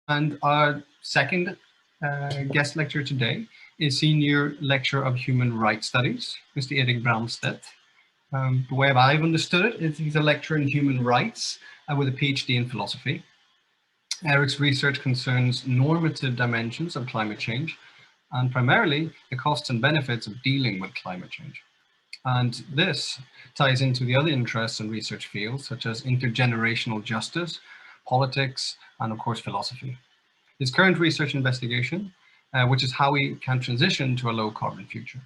And our second guest lecturer today is Senior Lecturer of Human Rights Studies, Mr. Erik Brandstedt. The way I've understood it is he's a lecturer in human rights with a PhD in philosophy. Erik's research concerns normative dimensions of climate change and primarily the costs and benefits of dealing with climate change. And this ties into the other interests in research fields such as intergenerational justice, politics, and of course philosophy. His current research investigation, which is how we can transition to a low carbon future.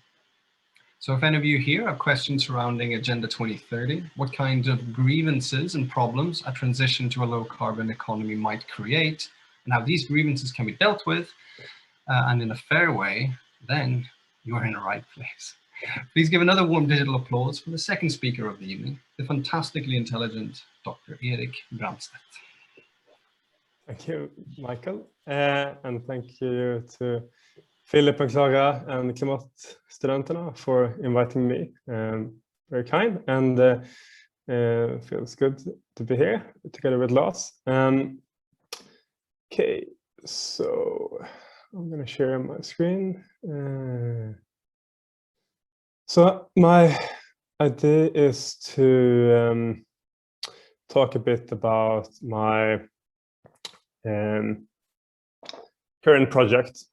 So if any of you here have questions surrounding Agenda 2030, what kinds of grievances and problems a transition to a low carbon economy might create, and how these grievances can be dealt with, and in a fair way, then you're in the right place. Please give another warm digital applause for the second speaker of the evening, the fantastically intelligent Dr. Erik Brandstedt. Thank you, Michael, and thank you to Philip and Clara and Climate Students for inviting me. Very kind, and feels good to be here together with Lars. Okay, so I'm going to share my screen. So my idea is to talk a bit about my current project,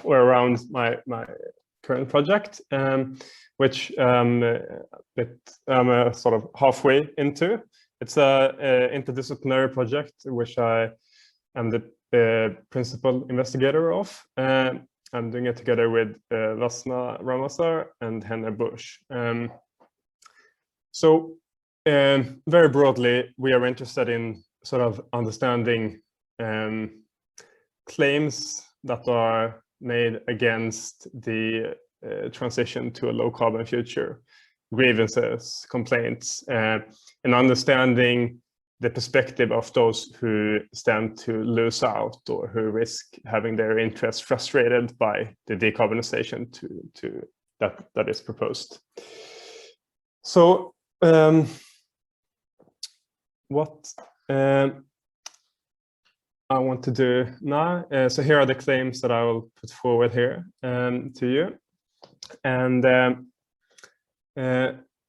or around my current project, which I'm sort of halfway into. It's a interdisciplinary project which I am the principal investigator of. I'm doing it together with Vasna Ramasar and Henner Bush. So very broadly, we are interested in sort of understanding claims that are made against the transition to a low carbon future, grievances, complaints, and understanding the perspective of those who stand to lose out or who risk having their interests frustrated by the decarbonization that is proposed. So what I want to do now, so here are the claims that I will put forward here to you. And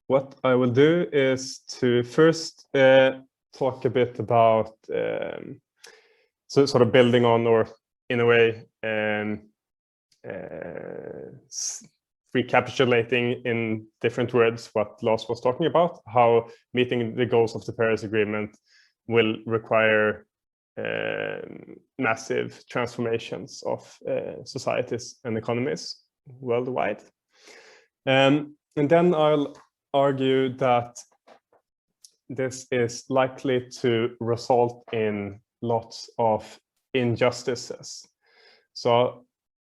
what I will do is to first talk a bit about, so sort of building on, or in a way, recapitulating in different words what Lars was talking about, how meeting the goals of the Paris Agreement will require massive transformations of societies and economies worldwide. And then I'll argue that this is likely to result in lots of injustices. So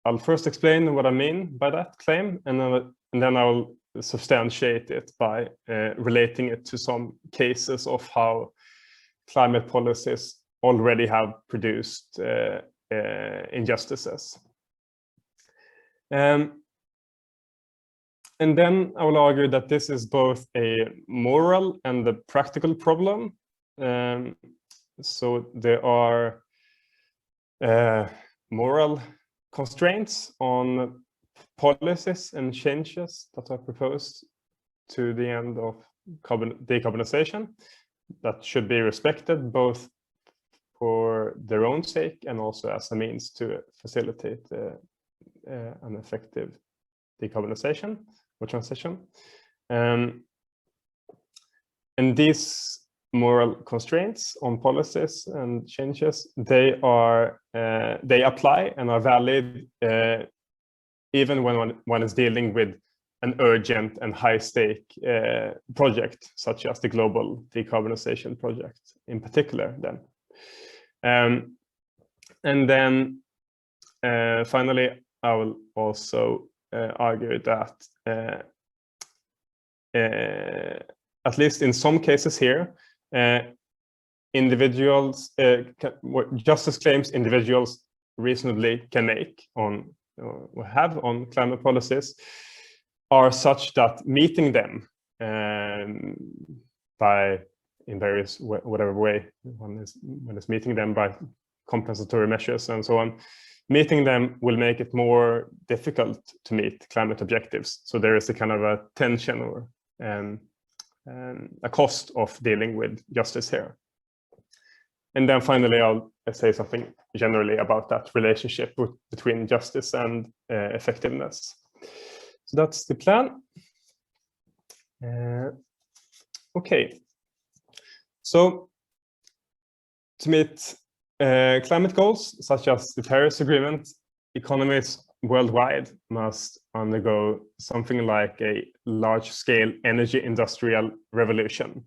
I'll first explain what I mean by that claim, and then I'll substantiate it by relating it to some cases of how climate policies already have produced injustices. And then I will argue that this is both a moral and a practical problem. So there are moral constraints on policies and changes that are proposed to the end of decarbonization that should be respected, both for their own sake and also as a means to facilitate an effective decarbonization or transition. And these moral constraints on policies and changes, they apply and are valid even when one is dealing with an urgent and high-stake project, such as the global decarbonization project in particular then. And then finally, I will also argue that at least in some cases here, individuals, justice claims individuals reasonably can make on or have on climate policies are such that meeting them by in various whatever way one is meeting them by compensatory measures and so on, meeting them will make it more difficult to meet climate objectives. So there is a kind of a tension or a cost of dealing with justice here. And then finally, I'll say something generally about that relationship between justice and effectiveness. So that's the plan. Okay. So to meet climate goals, such as the Paris Agreement, economies worldwide must undergo something like a large-scale energy industrial revolution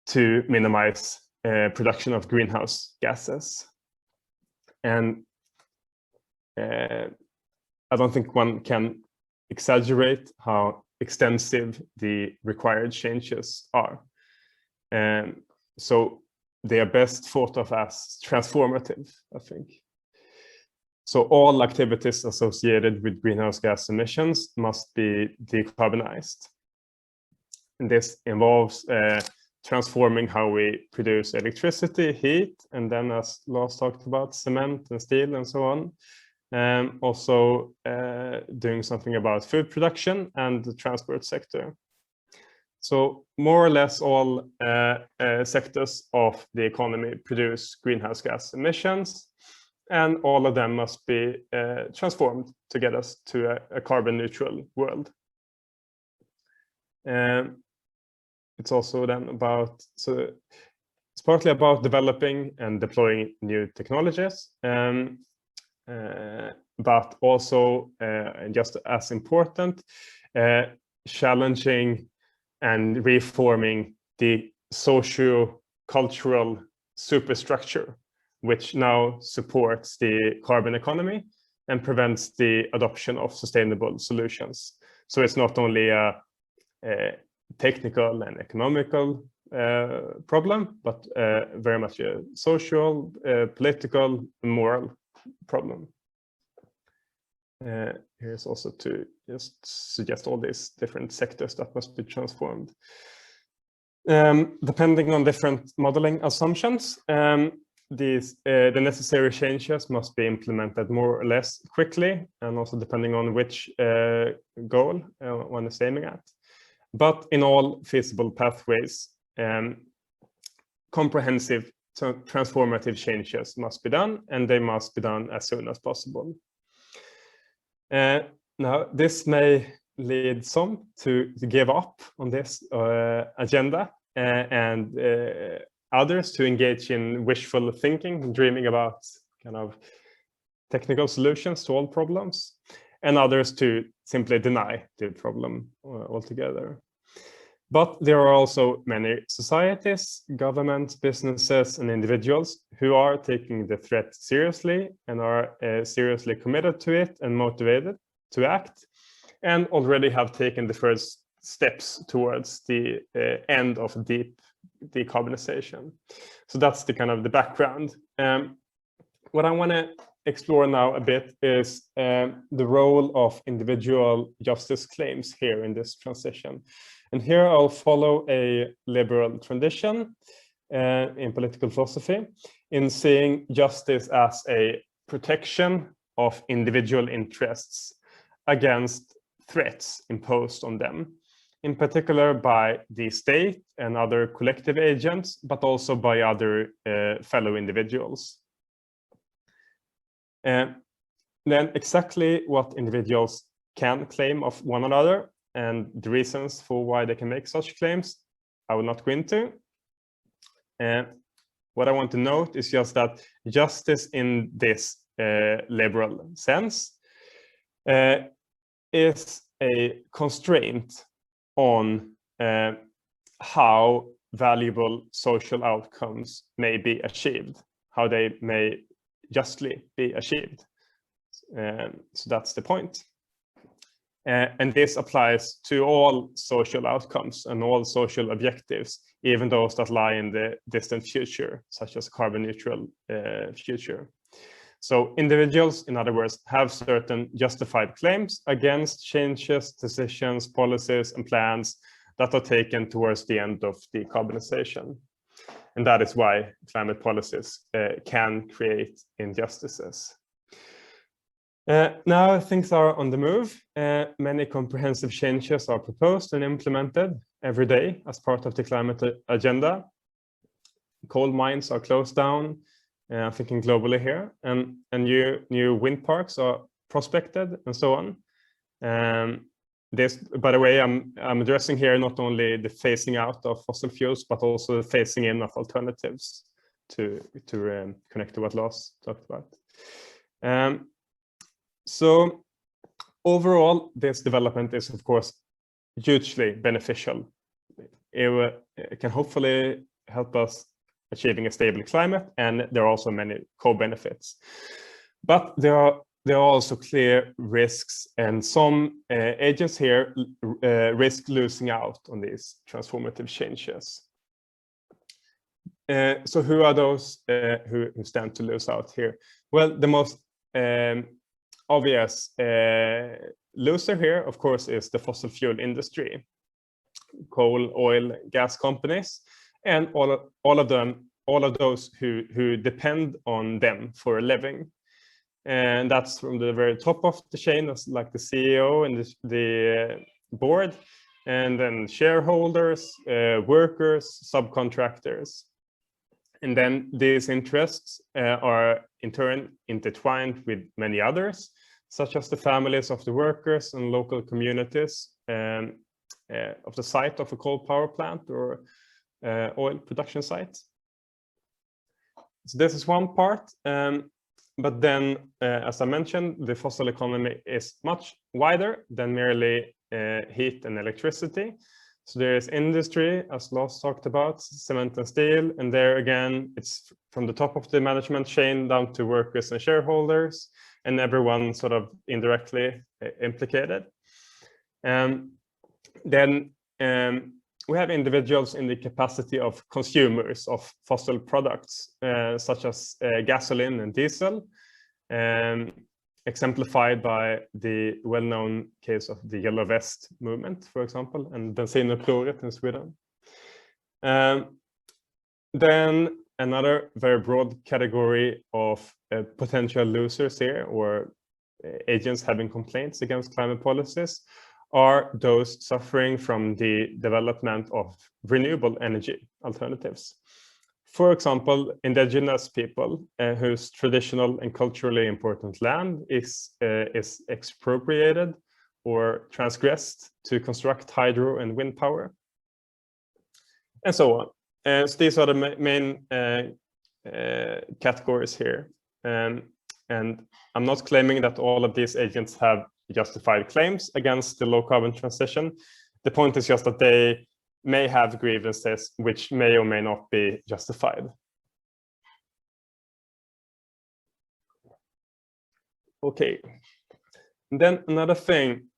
to minimize production of greenhouse gases. And I don't think one can exaggerate how extensive the required changes are. So they are best thought of as transformative, I think. So all activities associated with greenhouse gas emissions must be decarbonized. And this involves transforming how we produce electricity, heat, and then, as Lars talked about, cement and steel and so on. Also doing something about food production and the transport sector. So more or less all sectors of the economy produce greenhouse gas emissions, and all of them must be transformed to get us to a carbon neutral world. It's also then about, so it's partly about developing and deploying new technologies, but also, just as important, challenging and reforming the socio-cultural superstructure, which now supports the carbon economy and prevents the adoption of sustainable solutions. So it's not only a technical and economical problem, but very much a social, political, and moral problem. Here's also to just suggest all these different sectors that must be transformed. Depending on different modeling assumptions, the necessary changes must be implemented more or less quickly, and also depending on which goal one is aiming at. But in all feasible pathways, comprehensive transformative changes must be done, and they must be done as soon as possible. Now, this may lead some to give up on this agenda, and others to engage in wishful thinking, dreaming about kind of technical solutions to all problems, and others to simply deny the problem altogether. But there are also many societies, governments, businesses, and individuals who are taking the threat seriously and are seriously committed to it and motivated to act, and already have taken the first steps towards the end of deep decarbonization. So that's the kind of the background. What I want to explore now a bit is the role of individual justice claims here in this transition. And here I'll follow a liberal tradition in political philosophy in seeing justice as a protection of individual interests against threats imposed on them, in particular by the state and other collective agents, but also by other fellow individuals. And then exactly what individuals can claim of one another and the reasons for why they can make such claims, I will not go into. And what I want to note is just that justice in this liberal sense is a constraint on how valuable social outcomes may be achieved, how they may justly be achieved. So that's the point. And this applies to all social outcomes and all social objectives, even those that lie in the distant future, such as carbon neutral future. So individuals, in other words, have certain justified claims against changes, decisions, policies, and plans that are taken towards the end of decarbonization. And that is why climate policies can create injustices. Now things are on the move. Many comprehensive changes are proposed and implemented every day as part of the climate agenda. Coal mines are closed down, I'm thinking globally here, and new wind parks are prospected and so on. This, by the way, I'm addressing here not only the phasing out of fossil fuels, but also the phasing in of alternatives to connect to what Lars talked about. So overall, this development is, of course, hugely beneficial. It can hopefully help us achieving a stable climate, and there are also many co-benefits. But there are also clear risks, and some agents here risk losing out on these transformative changes. So who are those who stand to lose out here? Well, the most obvious loser here, of course, is the fossil fuel industry, coal, oil, gas companies, and all of those who depend on them for a living. And that's from the very top of the chain, that's like the CEO and the board, and then shareholders, workers, subcontractors. And then these interests are in turn intertwined with many others, such as the families of the workers and local communities of the site of a coal power plant or oil production site. So this is one part. But then, as I mentioned, the fossil economy is much wider than merely heat and electricity. So there is industry, as Lars talked about, cement and steel, and there again, it's from the top of the management chain down to workers and shareholders, and everyone sort of indirectly implicated. Then we have individuals in the capacity of consumers of fossil products, such as gasoline and diesel, exemplified by the well-known case of the Yellow Vest movement, for example, and bensinupproret in Sweden. Then another very broad category of potential losers here, or agents having complaints against climate policies, are those suffering from the development of renewable energy alternatives. For example, indigenous people whose traditional and culturally important land is expropriated or transgressed to construct hydro and wind power, and so on. So these are the main categories here. And I'm not claiming that all of these agents have justified claims against the low carbon transition. The point is just that they may have grievances which may or may not be justified. Okay. And then another thing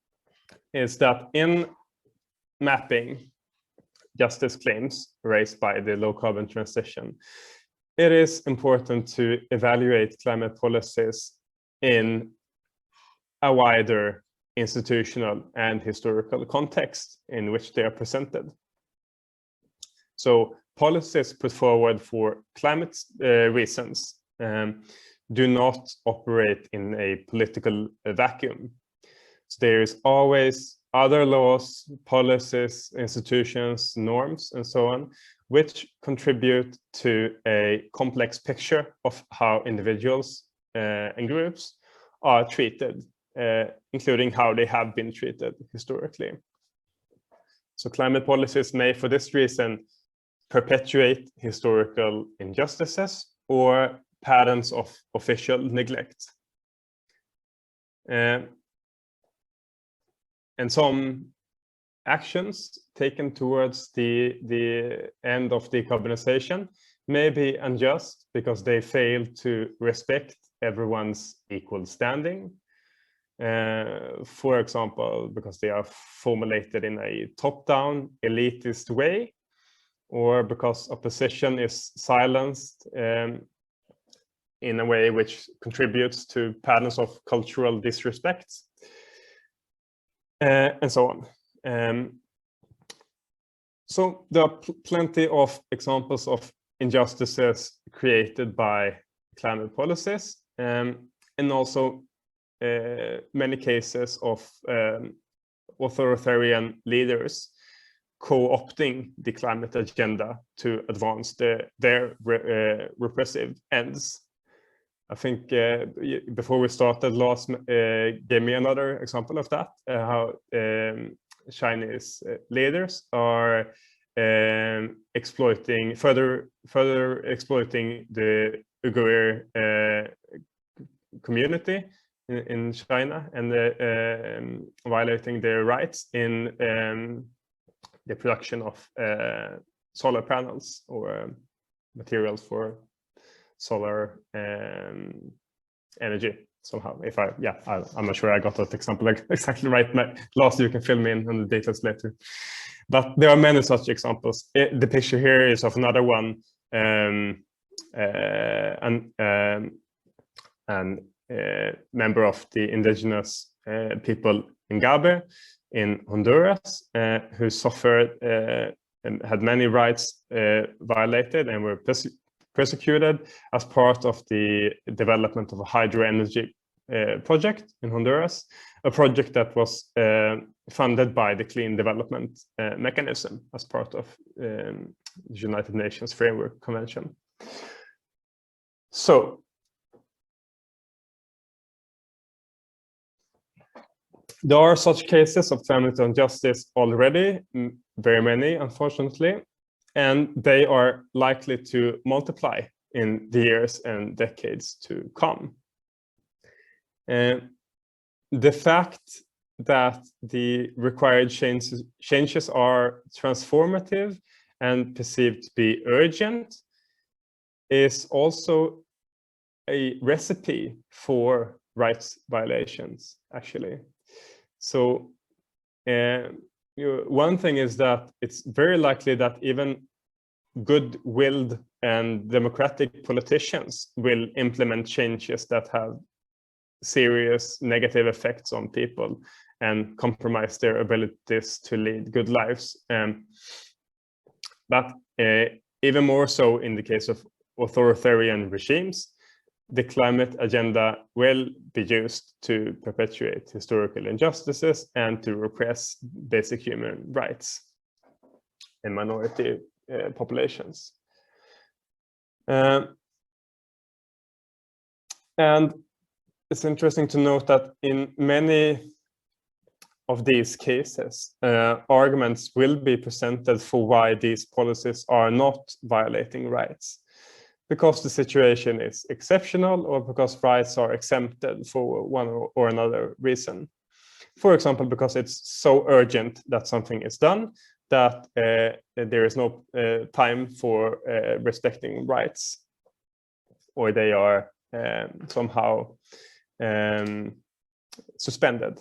is that in mapping justice claims raised by the low carbon transition, it is important to evaluate climate policies in a wider institutional and historical context in which they are presented. So policies put forward for climate reasons do not operate in a political vacuum. So there is always other laws, policies, institutions, norms, and so on, which contribute to a complex picture of how individuals and groups are treated, including how they have been treated historically. So climate policies may, for this reason, perpetuate historical injustices or patterns of official neglect. And some actions taken towards the end of decarbonization may be unjust because they fail to respect everyone's equal standing. For example, because they are formulated in a top-down elitist way, or because opposition is silenced in a way which contributes to patterns of cultural disrespect, and so on. So there are plenty of examples of injustices created by climate policies, and also many cases of authoritarian leaders co-opting the climate agenda to advance their repressive ends. I think before we started, Lars gave me another example of that, how Chinese leaders are further exploiting the Uyghur community in China, and violating their rights in the production of solar panels or materials for solar energy somehow. I'm not sure I got that example exactly right. Last, you can fill me in on the details later. But there are many such examples. The picture here is of another one, member of the indigenous people in Gabe in Honduras, who suffered and had many rights violated and were persecuted as part of the development of a hydro energy project in Honduras, a project that was funded by the Clean Development Mechanism as part of the United Nations Framework Convention. So, there are such cases of climate injustice already, very many, unfortunately, and they are likely to multiply in the years and decades to come. The fact that the required changes are transformative and perceived to be urgent is also a recipe for rights violations, actually. So one thing is that it's very likely that even good-willed and democratic politicians will implement changes that have serious negative effects on people and compromise their abilities to lead good lives. But even more so in the case of authoritarian regimes, the climate agenda will be used to perpetuate historical injustices and to repress basic human rights in minority populations. And it's interesting to note that in many of these cases, arguments will be presented for why these policies are not violating rights, because the situation is exceptional or because rights are exempted for one or another reason. For example, because it's so urgent that something is done that there is no time for respecting rights, or they are somehow suspended.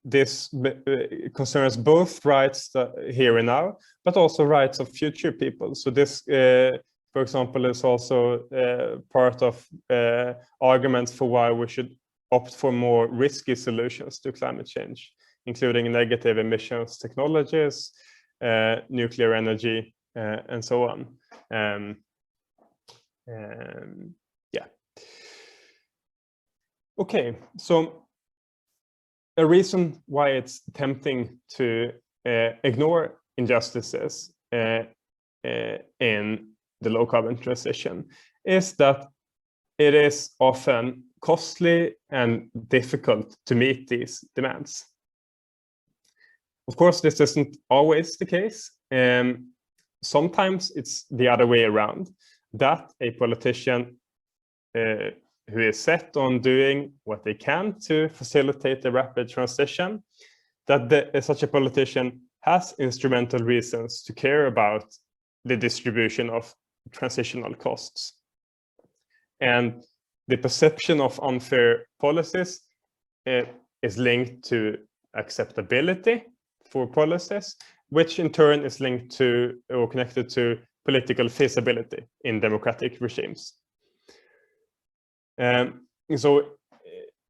This concerns both rights here and now, but also rights of future people. So this, for example, is also part of arguments for why we should opt for more risky solutions to climate change, including negative emissions technologies, nuclear energy, and so on. Yeah. Okay, so a reason why it's tempting to ignore injustices in the low carbon transition is that it is often costly and difficult to meet these demands. Of course, this isn't always the case. Sometimes it's the other way around, that a politician who is set on doing what they can to facilitate the rapid transition, that such a politician has instrumental reasons to care about the distribution of transitional costs. And the perception of unfair policies is linked to acceptability for policies, which in turn is linked to or connected to political feasibility in democratic regimes. So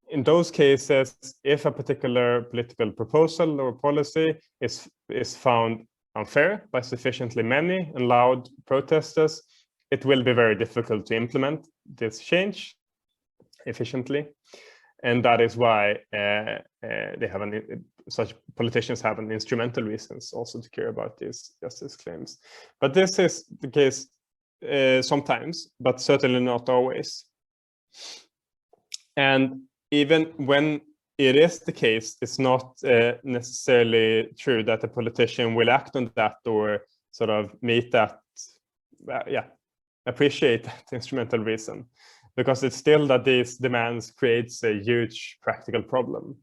in those cases, if a particular political proposal or policy is found unfair by sufficiently many and loud protesters, it will be very difficult to implement this change efficiently. And that is why they have such politicians have an instrumental reasons also to care about these justice claims. But this is the case sometimes, but certainly not always. And even when it is the case, it's not necessarily true that a politician will act on that or sort of meet that, appreciate that instrumental reason, because it's still that these demands creates a huge practical problem.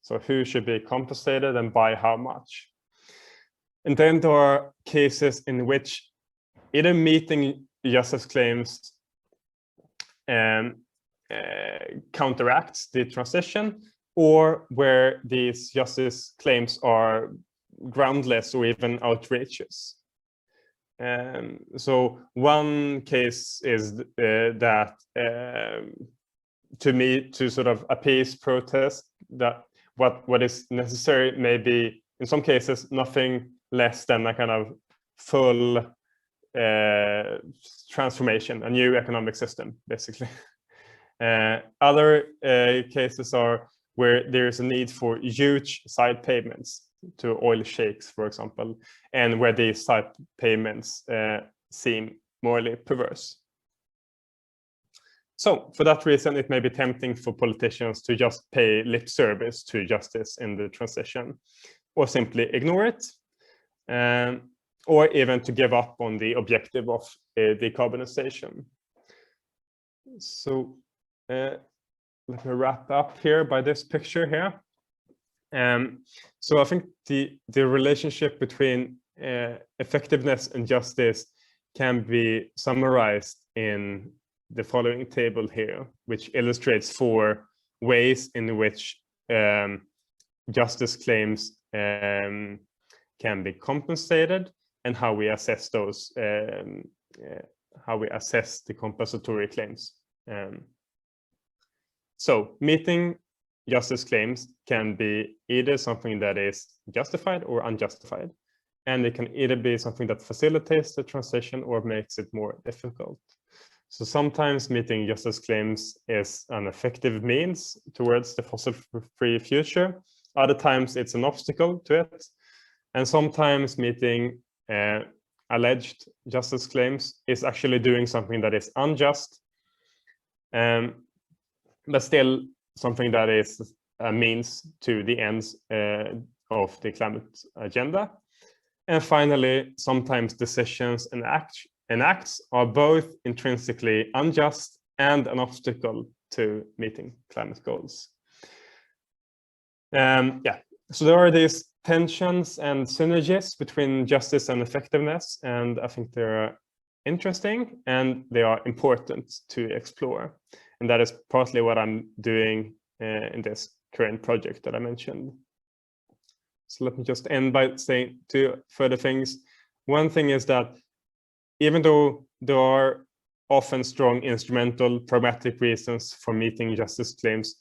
So who should be compensated and by how much? And then there are cases in which either meeting justice claims counteracts the transition, or where these justice claims are groundless or even outrageous. So one case is that to sort of appease protest, that what is necessary may be in some cases nothing less than a kind of full transformation, a new economic system, basically. Other cases are where there is a need for huge side payments to oil sheikhs, for example, and where these side payments seem morally perverse. So for that reason, it may be tempting for politicians to just pay lip service to justice in the transition, or simply ignore it, or even to give up on the objective of decarbonization. So let me wrap up here by this picture here. So I think the relationship between effectiveness and justice can be summarized in the following table here, which illustrates 4 ways in which justice claims can be compensated, and how we assess those, how we assess the compensatory claims. So meeting justice claims can be either something that is justified or unjustified, and it can either be something that facilitates the transition or makes it more difficult. So sometimes meeting justice claims is an effective means towards the fossil-free future. Other times it's an obstacle to it. And sometimes meeting alleged justice claims is actually doing something that is unjust, but still something that is a means to the ends of the climate agenda. And finally, sometimes decisions and acts are both intrinsically unjust and an obstacle to meeting climate goals. So there are these tensions and synergies between justice and effectiveness, and I think they're interesting and they are important to explore. And that is partly what I'm doing in this current project that I mentioned. So let me just end by saying 2 further things. One thing is that even though there are often strong instrumental pragmatic reasons for meeting justice claims,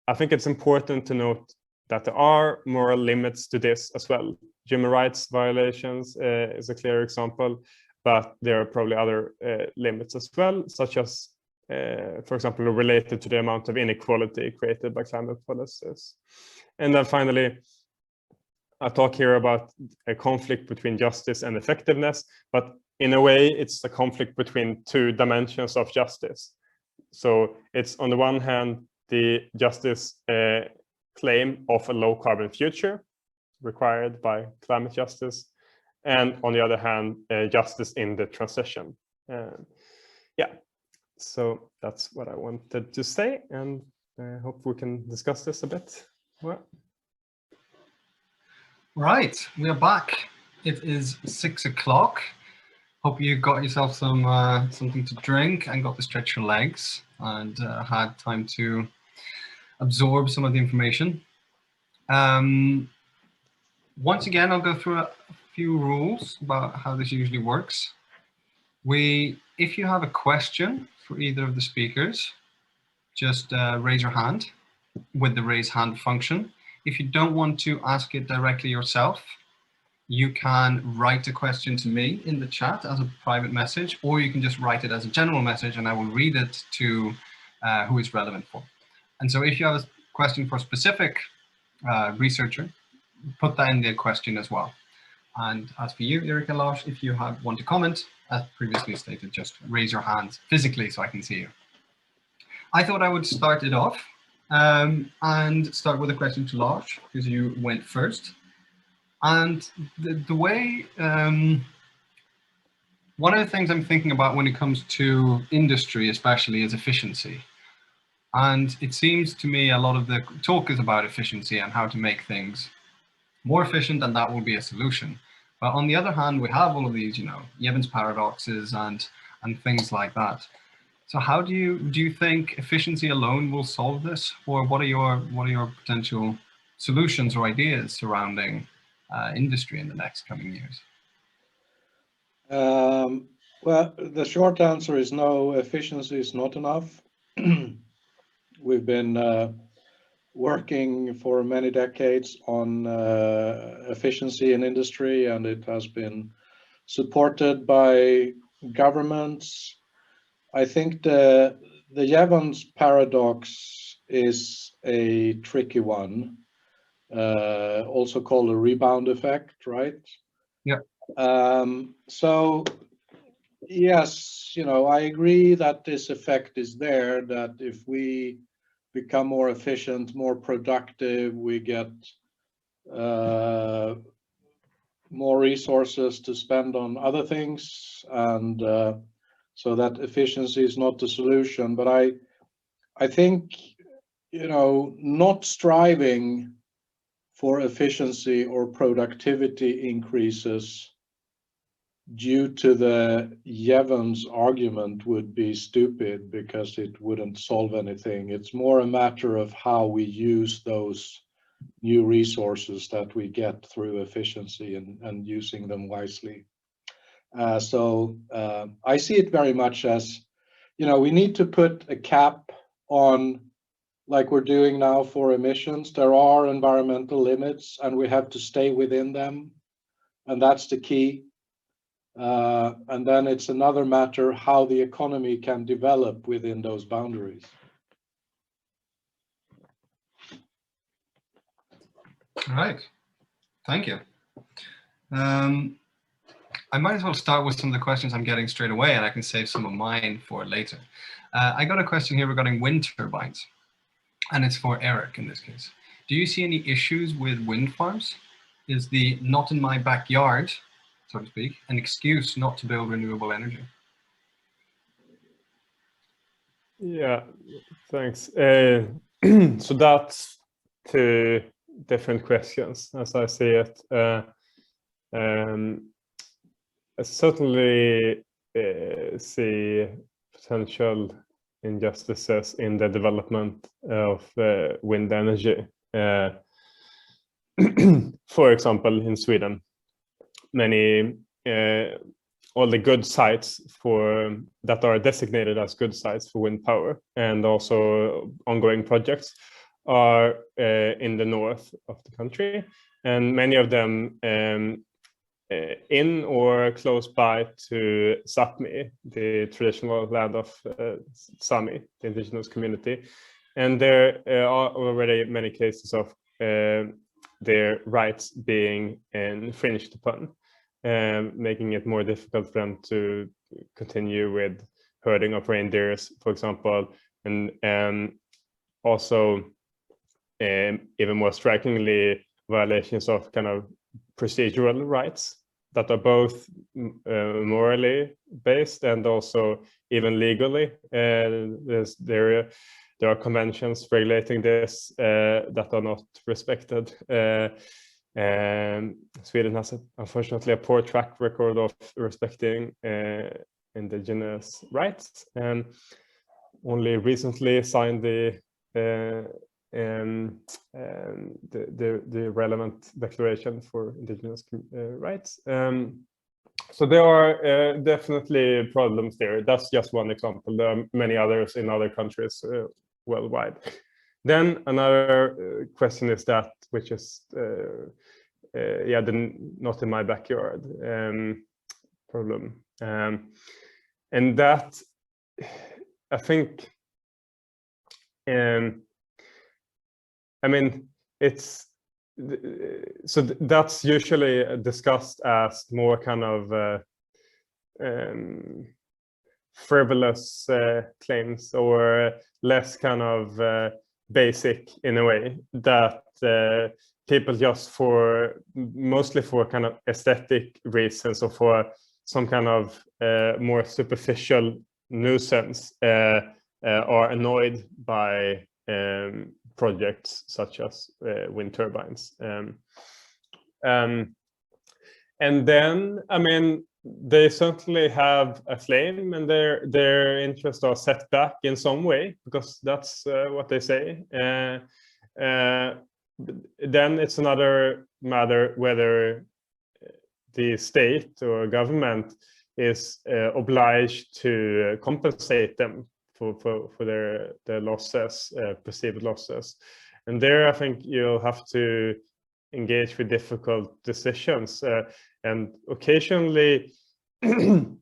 I think it's important to note that there are moral limits to this as well. Human rights violations is a clear example, but there are probably other limits as well, such as, for example, related to the amount of inequality created by climate policies. And then finally, I talk here about a conflict between justice and effectiveness, but in a way, it's a conflict between 2 dimensions of justice. So it's on the one hand, the justice claim of a low carbon future required by climate justice, and on the other hand, justice in the transition. So that's what I wanted to say, and I hope we can discuss this a bit more. Right, we are back. It is 6 o'clock. Hope you got yourself some something to drink and got to stretch your legs and had time to absorb some of the information. Once again, I'll go through a few rules about how this usually works. If you have a question for either of the speakers, just raise your hand with the raise hand function. If you don't want to ask it directly yourself, you can write a question to me in the chat as a private message, or you can just write it as a general message and I will read it to who it's relevant for. And so if you have a question for a specific researcher, put that in the question as well. And as for you, Erik and Lars, if you want to comment, as previously stated, just raise your hand physically so I can see you. I thought I would start it off and start with a question to Lars, because you went first. And the way, one of the things I'm thinking about when it comes to industry, especially, is efficiency. And it seems to me a lot of the talk is about efficiency and how to make things more efficient, and that will be a solution. But on the other hand, we have all of these, Jevons paradoxes and things like that. So how do you think efficiency alone will solve this, or what are your potential solutions or ideas surrounding industry in the next coming years? Well, the short answer is no, efficiency is not enough. We've been working for many decades on efficiency in industry, and it has been supported by governments. I think the Jevons paradox is a tricky one, also called a rebound effect, right? Yeah. So yes, I agree that this effect is there, that if we become more efficient, more productive, we get more resources to spend on other things, and so that efficiency is not the solution. But I think, not striving for efficiency or productivity increases due to the Jevons argument would be stupid, because it wouldn't solve anything. It's more a matter of how we use those new resources that we get through efficiency and using them wisely. So I see it very much as, we need to put a cap on, like we're doing now for emissions. There are environmental limits and we have to stay within them, and that's the key. And then it's another matter how the economy can develop within those boundaries. All right, thank you. I might as well start with some of the questions I'm getting straight away, and I can save some of mine for later. I got a question here regarding wind turbines, and it's for Erik in this case. Do you see any issues with wind farms? Is the not in my backyard, so to speak, an excuse not to build renewable energy? Yeah, thanks. So that's two different questions as I see it. I certainly see potential injustices in the development of wind energy. For example, in Sweden, all the good sites that are designated as good sites for wind power, and also ongoing projects, are in the north of the country, and many of them in or close by to Sápmi, the traditional land of Sami, the indigenous community. And there are already many cases of their rights being infringed upon, making it more difficult for them to continue with herding of reindeers, for example, and also even more strikingly, violations of kind of procedural rights that are both morally based and also even legally. There are conventions regulating this that are not respected. Sweden has unfortunately a poor track record of respecting indigenous rights, and only recently signed the relevant declaration for indigenous rights. So there are definitely problems there. That's just one example. There are many others in other countries worldwide. Then another question is that, which is yeah, not in my backyard problem, and that I think, I mean, it's so that's usually discussed as more kind of frivolous claims, or less kind of basic in a way, that people just mostly for kind of aesthetic reasons, or for some kind of more superficial nuisance, are annoyed by projects such as wind turbines. And then, I mean, they certainly have a claim, and their interests are set back in some way, because that's what they say. Then it's another matter whether the state or government is obliged to compensate them for their losses, perceived losses. And there, I think you'll have to engage with difficult decisions, and occasionally, and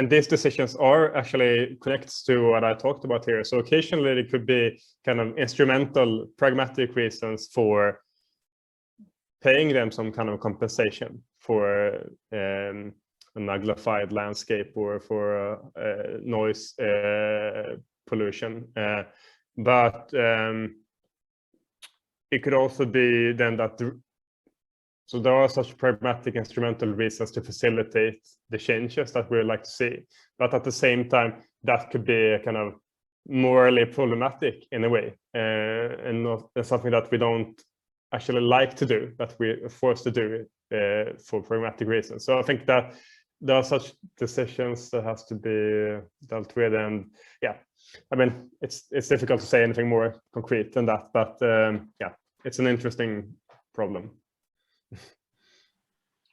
these decisions are actually connected to what I talked about here. So occasionally it could be kind of instrumental, pragmatic reasons for paying them some kind of compensation for an uglified landscape, or for noise pollution. But it could also be then that so there are such pragmatic instrumental reasons to facilitate the changes that we like to see. But at the same time, that could be a kind of morally problematic in a way, and not something that we don't actually like to do, but we're forced to do it for pragmatic reasons. So I think that there are such decisions that has to be dealt with. And yeah, I mean, it's difficult to say anything more concrete than that, but yeah, it's an interesting problem.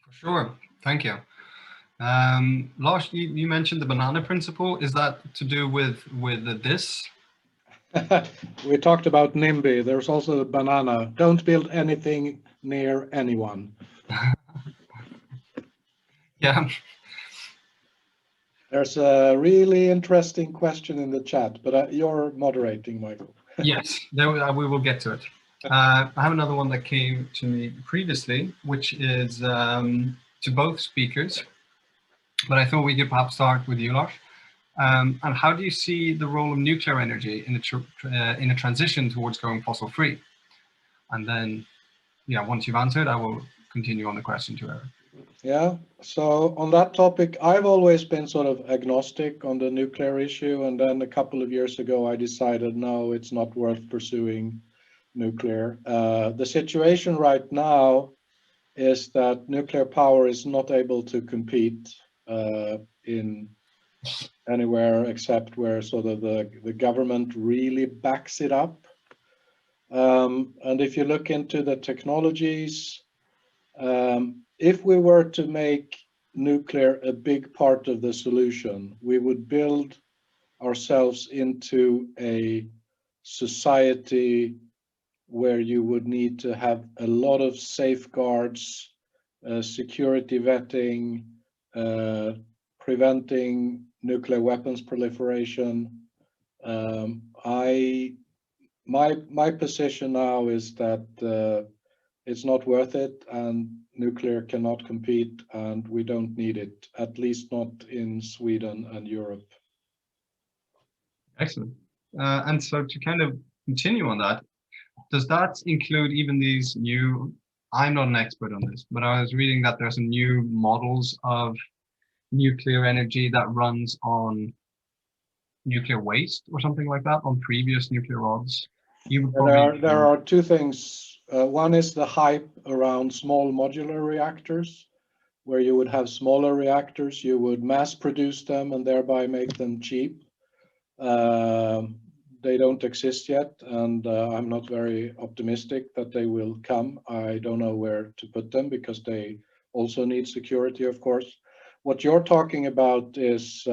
For sure, thank you. Lars, you mentioned the banana principle. Is that to do with this? We talked about NIMBY. There's also the banana. Don't build anything near anyone. Yeah. There's a really interesting question in the chat, but you're moderating, Michael. Yes, there we will get to it. I have another one that came to me previously, which is to both speakers, but I thought we could perhaps start with you, Lars. And how do you see the role of nuclear energy in a transition towards going fossil-free? And then, yeah, once you've answered, I will continue on the question to Eric. Yeah, so on that topic, I've always been sort of agnostic on the nuclear issue. And then a couple of years ago, I decided, no, it's not worth pursuing nuclear. The situation right now is that nuclear power is not able to compete in anywhere except where sort of the government really backs it up. And if you look into the technologies, if we were to make nuclear a big part of the solution, we would build ourselves into a society where you would need to have a lot of safeguards, security vetting, preventing nuclear weapons proliferation. My position now is that it's not worth it, and nuclear cannot compete, and we don't need it, at least not in Sweden and Europe. Excellent. And so to kind of continue on that, does that include even these new, I'm not an expert on this, but I was reading that there's some new models of nuclear energy that runs on nuclear waste or something like that, on previous nuclear rods? There are two things. One is the hype around small modular reactors, where you would have smaller reactors, you would mass produce them and thereby make them cheap. They don't exist yet, and I'm not very optimistic that they will come. I don't know where to put them because they also need security, of course. What you're talking about is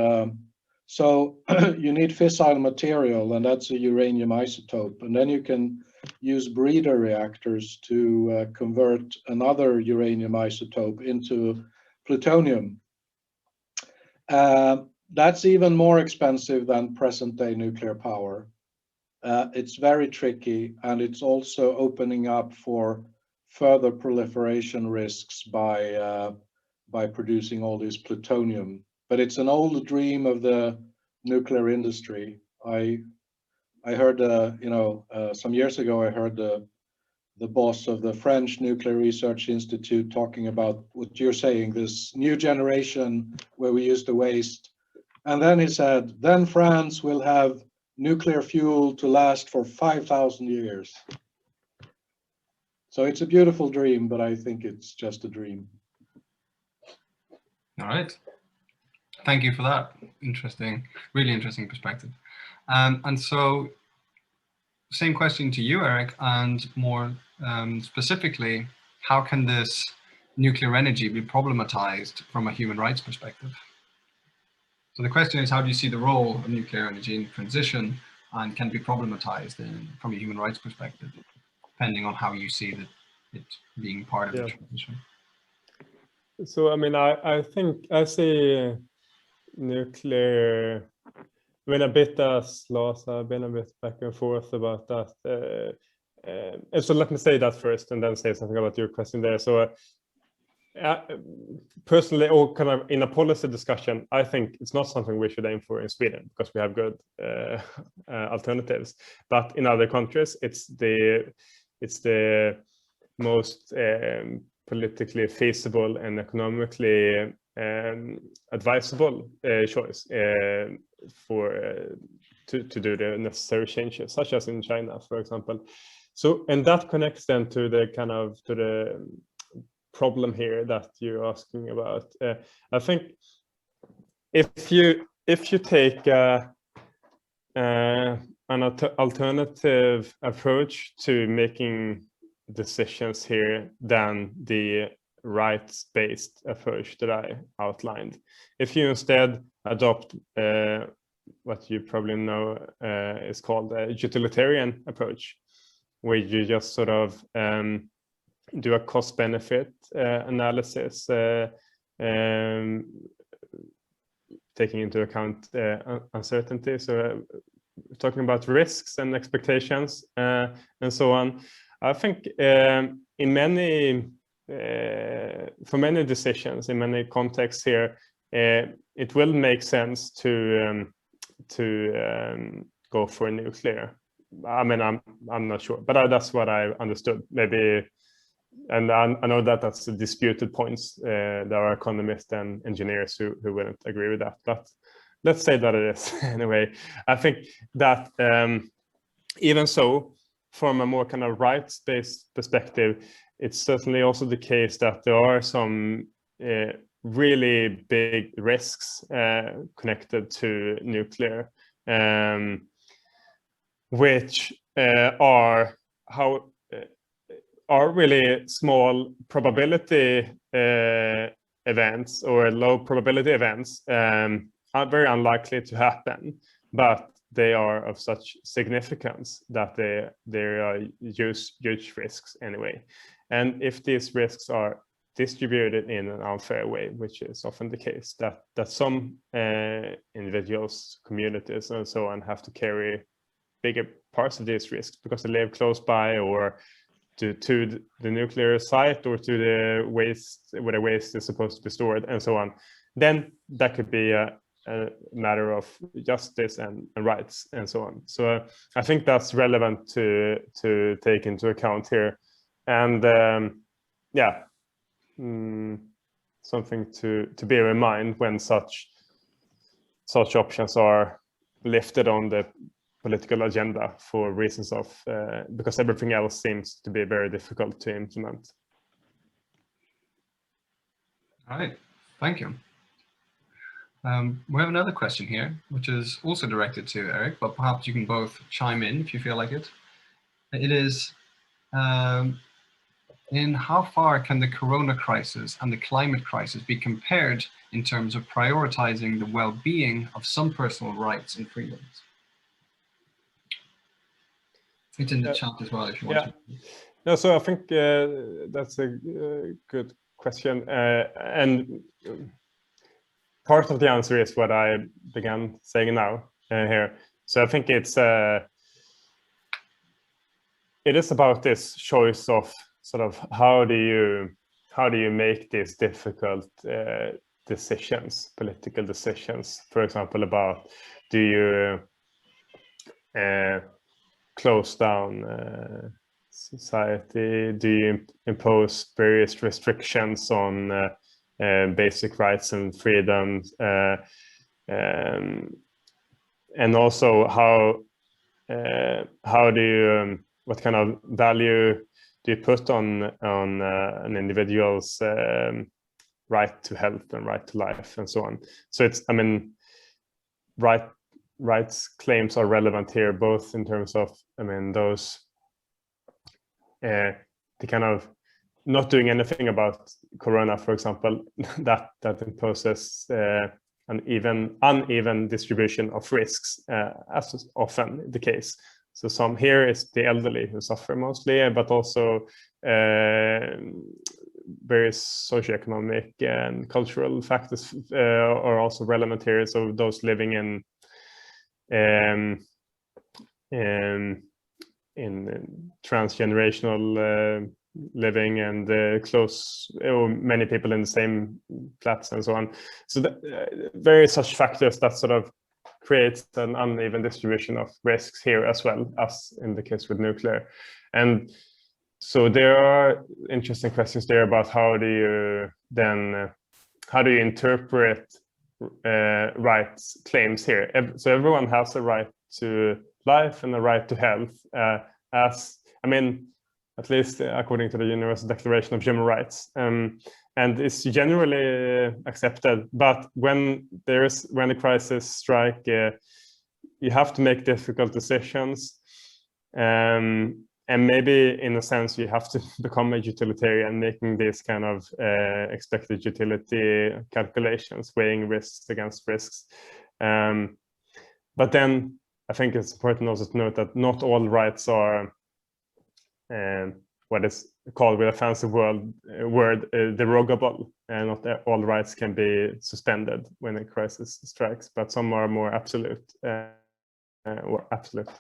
So you need fissile material, and that's a uranium isotope. And then you can use breeder reactors to convert another uranium isotope into plutonium. That's even more expensive than present-day nuclear power. It's very tricky, and it's also opening up for further proliferation risks by producing all this plutonium. But it's an old dream of the nuclear industry. I heard, some years ago, I heard the boss of the French Nuclear Research Institute talking about what you're saying, this new generation where we use the waste. And then he said, then France will have nuclear fuel to last for 5,000 years. So it's a beautiful dream, but I think it's just a dream. All right. Thank you for that. Interesting, really interesting perspective. And so, same question to you, Eric, and more specifically, how can this nuclear energy be problematized from a human rights perspective? So the question is, how do you see the role of nuclear energy in transition, and can be problematized from a human rights perspective, depending on how you see it being part of the transition? So, I mean, I think I see nuclear, I mean, a bit as Lars, I've been a bit back and forth about that. And so let me say that first and then say something about your question there. So personally, or kind of in a policy discussion, I think it's not something we should aim for in Sweden because we have good alternatives. But in other countries, it's the most politically feasible and economically advisable choice to do the necessary changes, such as in China, for example. So, and that connects then to the problem here that you're asking about. I think if you take an alternative approach to making decisions here than the rights-based approach that I outlined, if you instead adopt what you probably know is called a utilitarian approach, where you just sort of do a cost-benefit analysis, taking into account uncertainty. So talking about risks and expectations and so on. I think in many, for many decisions, in many contexts here, it will make sense to go for nuclear. I mean, I'm not sure, but that's what I understood. Maybe, and I know that that's a disputed points. There are economists and engineers who wouldn't agree with that, but let's say that it is anyway. I think that even so, from a more kind of rights-based perspective, it's certainly also the case that there are some really big risks connected to nuclear, which are really small probability events or low probability events, are very unlikely to happen, but they are of such significance that they are huge risks anyway. And if these risks are distributed in an unfair way, which is often the case, that some individuals, communities, and so on have to carry bigger parts of these risks because they live close by, or to the nuclear site, or to the waste where the waste is supposed to be stored, and so on, then that could be a matter of justice and rights and so on. So I think that's relevant to take into account here, and something to bear in mind when such options are lifted on the political agenda for reasons of because everything else seems to be very difficult to implement. All right, thank you. We have another question here, which is also directed to Eric, but perhaps you can both chime in if you feel like it. It is, in how far can the corona crisis and the climate crisis be compared in terms of prioritizing the well-being of some personal rights and freedoms? It's in the chat as well if you want to. No, so I think that's a good question. And part of the answer is what I began saying now here. So I think it is about this choice of sort of how do you make these difficult decisions, political decisions, for example, about do you close down society, do you impose various restrictions on basic rights and freedoms, and also how do you what kind of value do you put on an individual's right to health and right to life and so on. So it's, I mean, rights claims are relevant here, both in terms of, I mean, those the kind of not doing anything about corona, for example, that imposes an uneven distribution of risks, as is often the case. So some here is the elderly who suffer mostly, but also various socioeconomic and cultural factors are also relevant here. So those living in transgenerational living and close, many people in the same flats and so on. So various such factors that sort of creates an uneven distribution of risks here as well as in the case with nuclear. And so there are interesting questions there about how do you interpret rights claims here. So everyone has a right to life and a right to health, as, I mean, at least according to the Universal Declaration of Human Rights, and it's generally accepted. But when the crisis strike, you have to make difficult decisions, and maybe in a sense you have to become a utilitarian, making these kind of expected utility calculations, weighing risks against risks. But then I think it's important also to note that not all rights are what is called with a fancy word derogable, and not all rights can be suspended when a crisis strikes, but some are more absolute or absolute.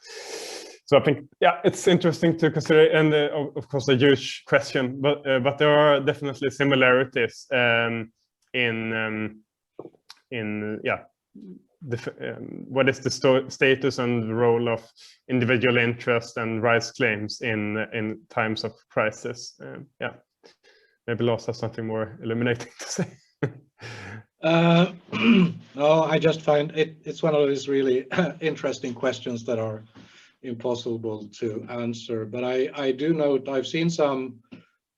So I think, yeah, it's interesting to consider, and of course a huge question, but there are definitely similarities in what is the status and role of individual interest and rights claims in times of crisis. Yeah, maybe Lars has something more illuminating to say. No, I just find it's one of these really interesting questions that are impossible to answer. But I do note, I've seen some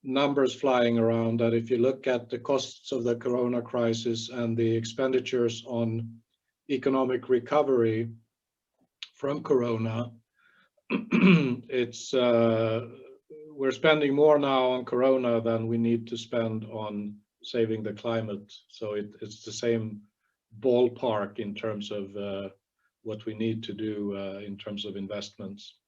numbers flying around that if you look at the costs of the corona crisis and the expenditures on economic recovery from corona, it's we're spending more now on corona than we need to spend on saving the climate. So it's the same ballpark in terms of what we need to do in terms of investments.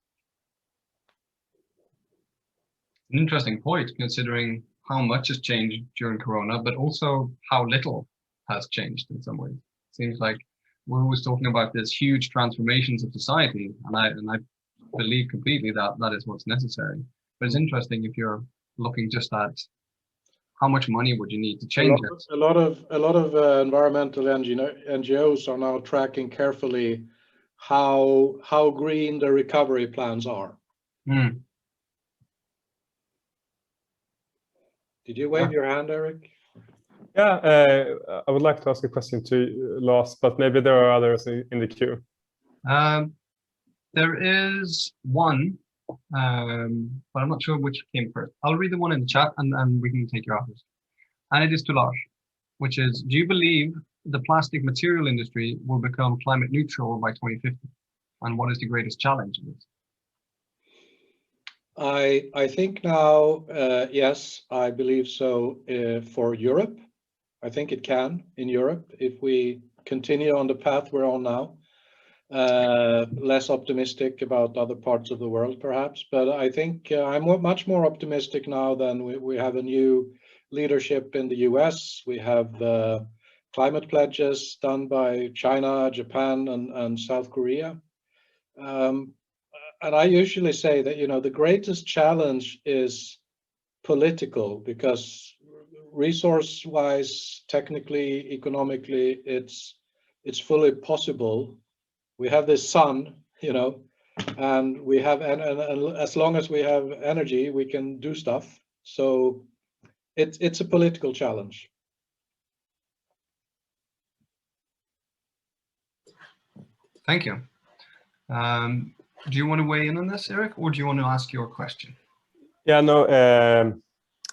An interesting point, considering how much has changed during corona, but also how little has changed in some ways. It seems like we're always talking about this huge transformations of society, and I believe completely that that is what's necessary. But it's interesting if you're looking just at how much money would you need to change it. A lot of environmental NGOs are now tracking carefully how green the recovery plans are. Mm. Did you wave your hand, Eric? Yeah, I would like to ask a question to Lars, but maybe there are others in the queue. There is one, but I'm not sure which came first. I'll read the one in the chat and we can take your offers. And it is to Lars, which is, do you believe the plastic material industry will become climate neutral by 2050? And what is the greatest challenge of this? I think now, yes, I believe so for Europe. I think it can in Europe if we continue on the path we're on now. Less optimistic about other parts of the world, perhaps, but I think I'm much more optimistic now than we have a new leadership in the US. We have climate pledges done by China, Japan, and South Korea. And I usually say that, you know, the greatest challenge is political, because resource-wise, technically, economically, it's fully possible. We have this sun, you know, and we have, and as long as we have energy, we can do stuff. So it's a political challenge. Thank you. Do you want to weigh in on this, Eric, or do you want to ask your question? Yeah, no,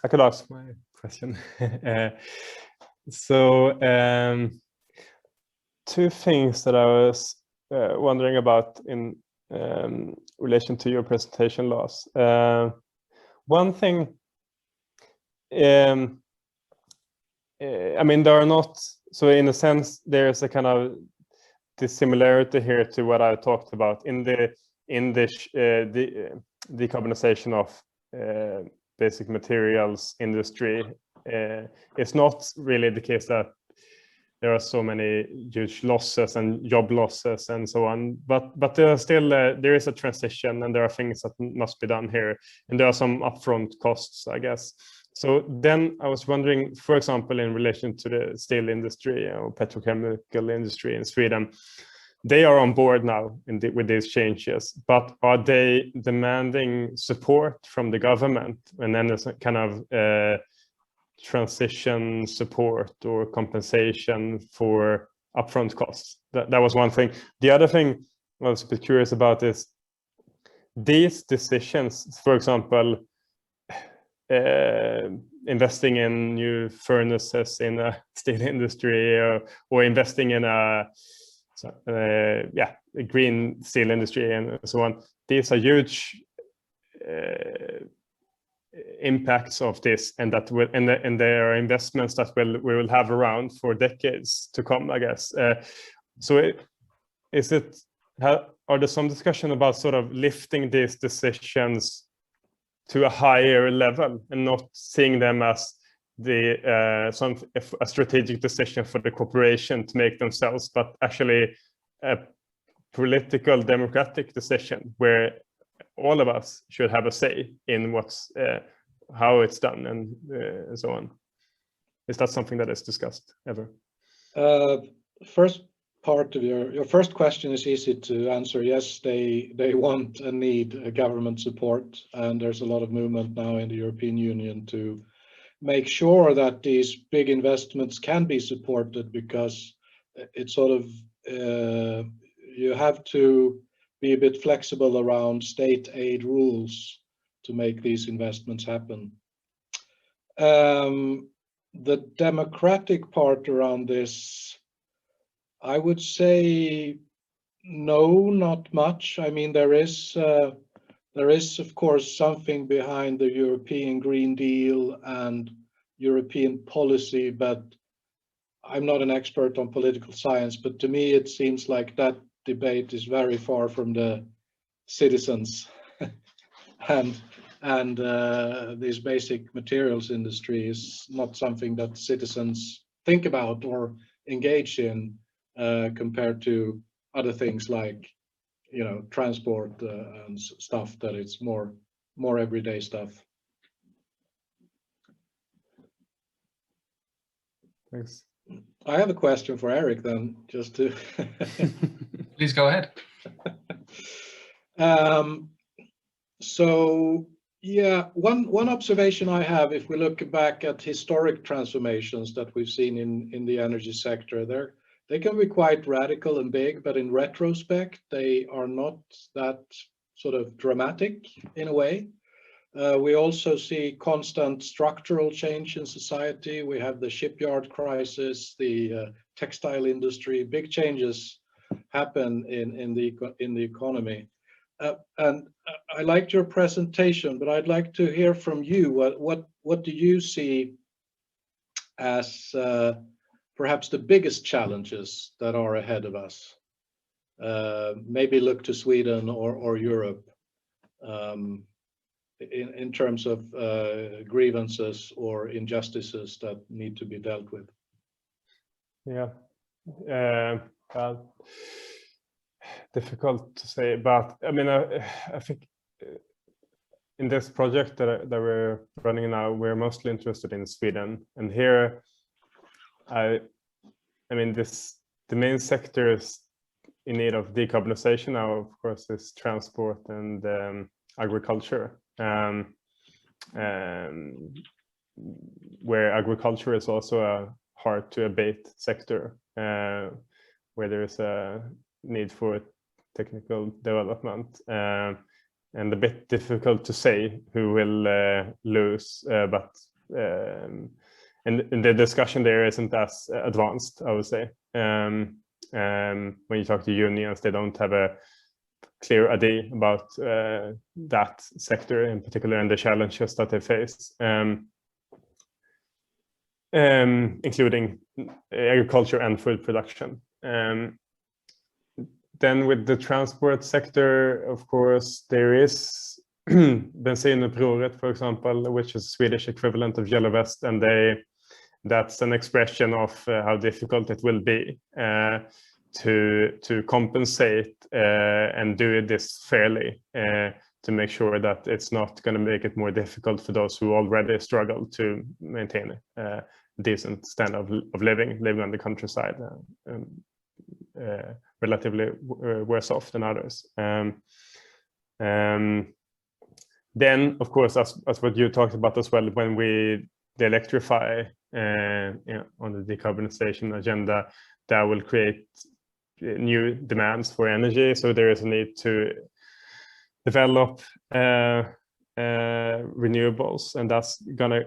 I could ask my question. Two things that I was wondering about in relation to your presentation, Lars. One thing, I mean, there are not, so in a sense, there's a kind of dissimilarity here to what I talked about in the decarbonization of basic materials industry. It's not really the case that there are so many huge losses and job losses and so on, but there are still there is a transition, and there are things that must be done here, and there are some upfront costs, I guess. So then I was wondering, for example, in relation to the steel industry or petrochemical industry in Sweden, they are on board now with these changes, but are they demanding support from the government, and then there's a kind of transition support or compensation for upfront costs? That was one thing. The other thing I was a bit curious about is these decisions, for example, investing in new furnaces in a steel industry, or investing in a green steel industry and so on. These are huge impacts of this, and that will, and there are investments that we will have around for decades to come, I guess. Are there some discussion about sort of lifting these decisions to a higher level and not seeing them as a strategic decision for the corporation to make themselves, but actually a political democratic decision where all of us should have a say in what's how it's done and so on? Is that something that is discussed ever? First part of your first question is easy to answer. Yes, they want and need government support, and there's a lot of movement now in the European Union to make sure that these big investments can be supported, because it's sort of you have to be a bit flexible around state aid rules to make these investments happen. The democratic part around this, I would say no, not much. I mean, there is of course something behind the European Green Deal and European policy, but I'm not an expert on political science, but to me it seems like that debate is very far from the citizens. and this basic materials industry is not something that citizens think about or engage in, compared to other things like, you know, transport and stuff that it's more everyday stuff. Thanks. I have a question for Eric then, just to Please go ahead. So yeah, one observation I have, if we look back at historic transformations that we've seen in the energy sector, they can be quite radical and big, but in retrospect, they are not that sort of dramatic in a way. We also see constant structural change in society. We have the shipyard crisis, the textile industry, big changes happen in the economy. and I liked your presentation, but I'd like to hear from you. What do you see as perhaps the biggest challenges that are ahead of us? Maybe look to Sweden or Europe in terms of grievances or injustices that need to be dealt with. Yeah, well, difficult to say, but I mean, I think in this project that we're running now, we're mostly interested in Sweden, and here, I mean, the main sectors in need of decarbonization now, of course, is transport and agriculture, where agriculture is also a hard to abate sector, where there is a need for technical development, and a bit difficult to say who will lose, but and the discussion there isn't as advanced, I would say. When you talk to unions, they don't have a clear idea about that sector in particular and the challenges that they face, including agriculture and food production. Then with the transport sector, of course, there is Bensinupproret, for example, which is Swedish equivalent of Yellow Vest, and that's an expression of how difficult it will be to compensate and do this fairly, to make sure that it's not going to make it more difficult for those who already struggle to maintain a decent standard of living on the countryside, relatively worse off than others. Then, of course, as what you talked about as well, when we electrify on the decarbonization agenda, that will create new demands for energy. So there is a need to develop renewables, and that's gonna,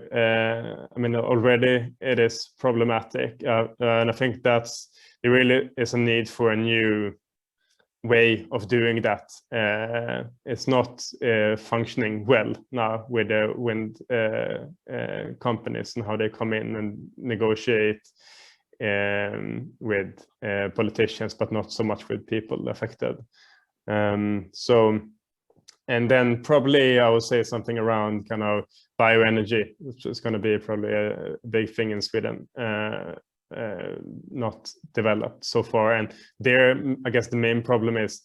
I mean, already it is problematic, and I think there really is a need for a new way of doing that. It's not functioning well now with the wind companies and how they come in and negotiate with politicians, but not so much with people affected. So, and then probably I would say something around kind of bioenergy, which is going to be probably a big thing in Sweden. Not developed so far, and there I guess the main problem is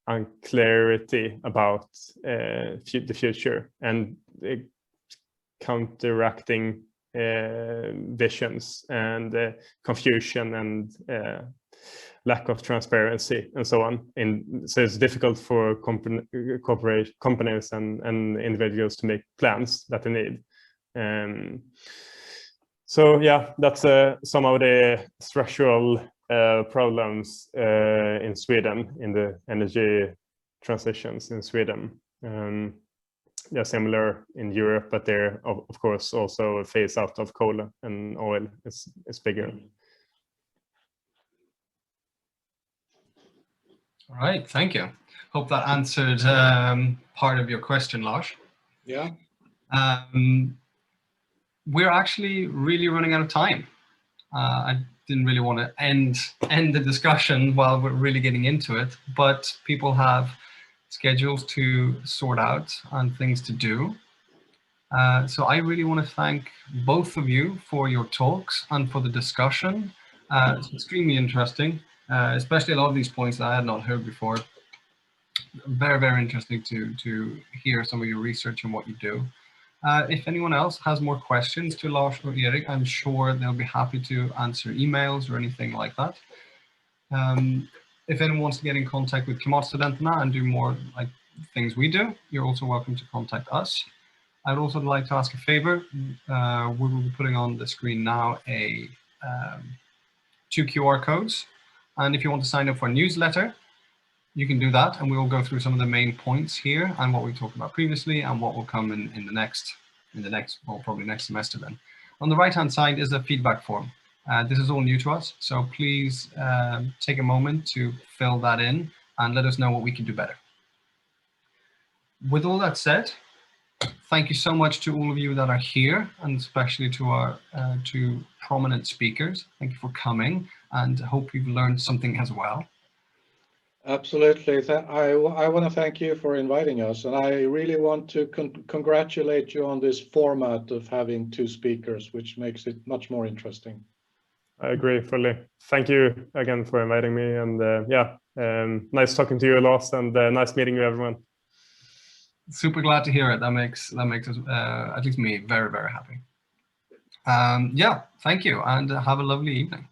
unclarity about the future and counteracting visions and confusion and lack of transparency and so on. So it's difficult for companies and individuals to make plans that they need. So yeah, that's some of the structural problems in Sweden, in the energy transitions in Sweden. They're similar in Europe, but they're of course also a phase out of coal and oil is bigger. All right, thank you. Hope that answered part of your question, Lars. Yeah. We're actually really running out of time. I didn't really want to end the discussion while we're really getting into it, but people have schedules to sort out and things to do. So I really want to thank both of you for your talks and for the discussion. It's extremely interesting, especially a lot of these points that I had not heard before. Very, very interesting to hear some of your research and what you do. If anyone else has more questions to Lars or Erik, I'm sure they'll be happy to answer emails or anything like that. If anyone wants to get in contact with Climate Studenterna and do more like things we do, you're also welcome to contact us. I'd also like to ask a favor. We will be putting on the screen now two QR codes. And if you want to sign up for a newsletter, you can do that, and we will go through some of the main points here and what we talked about previously and what will come in the next, well, probably next semester then. On the right-hand side is a feedback form. This is all new to us, so please take a moment to fill that in and let us know what we can do better. With all that said, thank you so much to all of you that are here, and especially to our two prominent speakers. Thank you for coming, and hope you've learned something as well. Absolutely. I want to thank you for inviting us, and I really want to congratulate you on this format of having two speakers, which makes it much more interesting. I agree fully. Thank you again for inviting me, and yeah, nice talking to you, Lars, and nice meeting you, everyone. Super glad to hear it. That makes us, at least me, very, very happy. Yeah, thank you, and have a lovely evening.